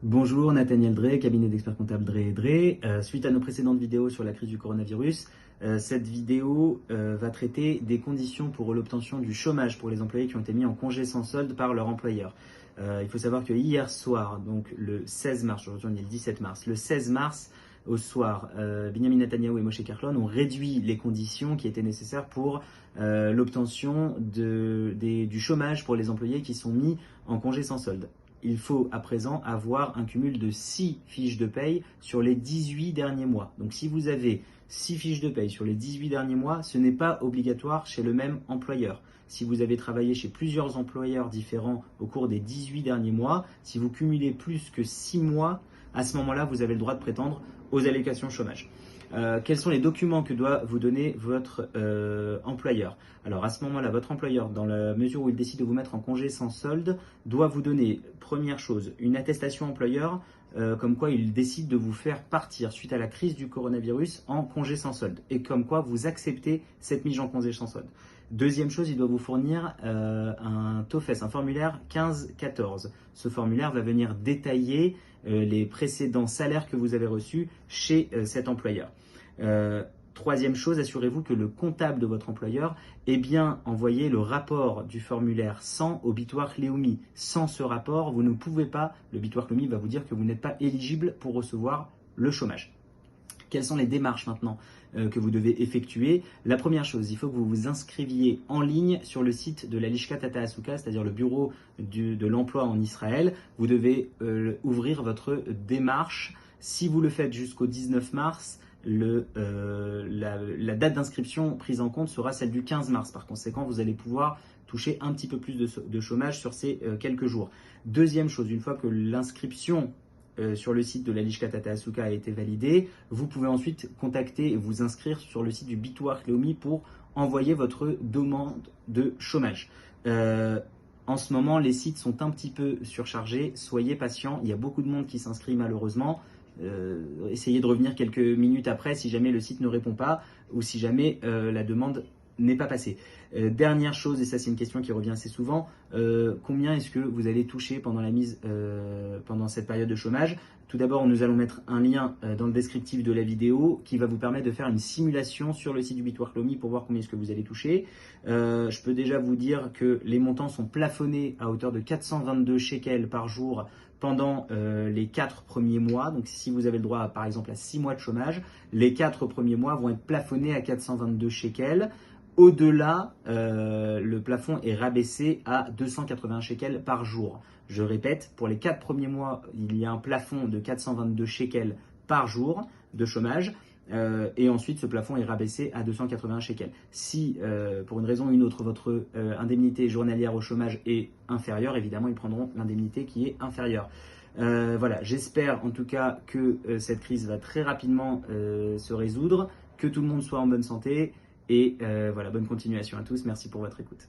Bonjour, Nathaniel Drey, cabinet d'experts comptables Drey & Drey. Suite à nos précédentes vidéos sur la crise du coronavirus, cette vidéo va traiter des conditions pour l'obtention du chômage pour les employés qui ont été mis en congé sans solde par leur employeur. Il faut savoir que hier soir, donc le 16 mars, aujourd'hui on est le 17 mars, le 16 mars au soir, Benyamin Netanyahou et Moshe Kahlon ont réduit les conditions qui étaient nécessaires pour l'obtention du chômage pour les employés qui sont mis en congé sans solde. Il faut à présent avoir un cumul de 6 fiches de paye sur les 18 derniers mois. Donc si vous avez 6 fiches de paye sur les 18 derniers mois, ce n'est pas obligatoire chez le même employeur. Si vous avez travaillé chez plusieurs employeurs différents au cours des 18 derniers mois, si vous cumulez plus que 6 mois, à ce moment-là, vous avez le droit de prétendre aux allocations chômage. Quels sont les documents que doit vous donner votre employeur? Alors à ce moment-là, votre employeur, dans la mesure où il décide de vous mettre en congé sans solde, doit vous donner, première chose, une attestation employeur comme quoi il décide de vous faire partir suite à la crise du coronavirus en congé sans solde et comme quoi vous acceptez cette mise en congé sans solde. Deuxième chose, il doit vous fournir un TOFES, un formulaire 15-14. Ce formulaire va venir détailler les précédents salaires que vous avez reçus chez cet employeur. Troisième chose, assurez-vous que le comptable de votre employeur ait bien envoyé le rapport du formulaire 100 au Bitoire Leumi. Sans ce rapport, vous ne pouvez pas, le Bitoire Leumi va vous dire que vous n'êtes pas éligible pour recevoir le chômage. Quelles sont les démarches maintenant que vous devez effectuer? La première chose, il faut que vous vous inscriviez en ligne sur le site de la Lishkat HaTa'asuka, c'est-à-dire le bureau de l'emploi en Israël. Vous devez ouvrir votre démarche. Si vous le faites jusqu'au 19 mars, la date d'inscription prise en compte sera celle du 15 mars. Par conséquent, vous allez pouvoir toucher un petit peu plus de chômage sur ces quelques jours. Deuxième chose, une fois que l'inscription sur le site de la Lishkat HaTa'asuka a été validée, vous pouvez ensuite contacter et vous inscrire sur le site du Bitoire Leumi pour envoyer votre demande de chômage. En ce moment, les sites sont un petit peu surchargés, soyez patients, il y a beaucoup de monde qui s'inscrit malheureusement. Essayez de revenir quelques minutes après si jamais le site ne répond pas ou si jamais la demande n'est pas passée. Dernière chose, et ça c'est une question qui revient assez souvent, combien est-ce que vous allez toucher pendant cette période de chômage? Tout d'abord, nous allons mettre un lien dans le descriptif de la vidéo qui va vous permettre de faire une simulation sur le site du Bitoire Leumi pour voir combien est-ce que vous allez toucher. Je peux déjà vous dire que les montants sont plafonnés à hauteur de 422 shekels par jour pendant les 4 premiers mois. Donc si vous avez le droit par exemple à 6 mois de chômage, les 4 premiers mois vont être plafonnés à 422 shekels. Au-delà, le plafond est rabaissé à 280 shekels par jour. Je répète, pour les 4 premiers mois, il y a un plafond de 422 shekels par jour de chômage. Et ensuite, ce plafond est rabaissé à 280 shekels. Si, pour une raison ou une autre, votre indemnité journalière au chômage est inférieure, évidemment, ils prendront l'indemnité qui est inférieure. Voilà, j'espère en tout cas que cette crise va très rapidement se résoudre, que tout le monde soit en bonne santé. Et voilà, bonne continuation à tous. Merci pour votre écoute.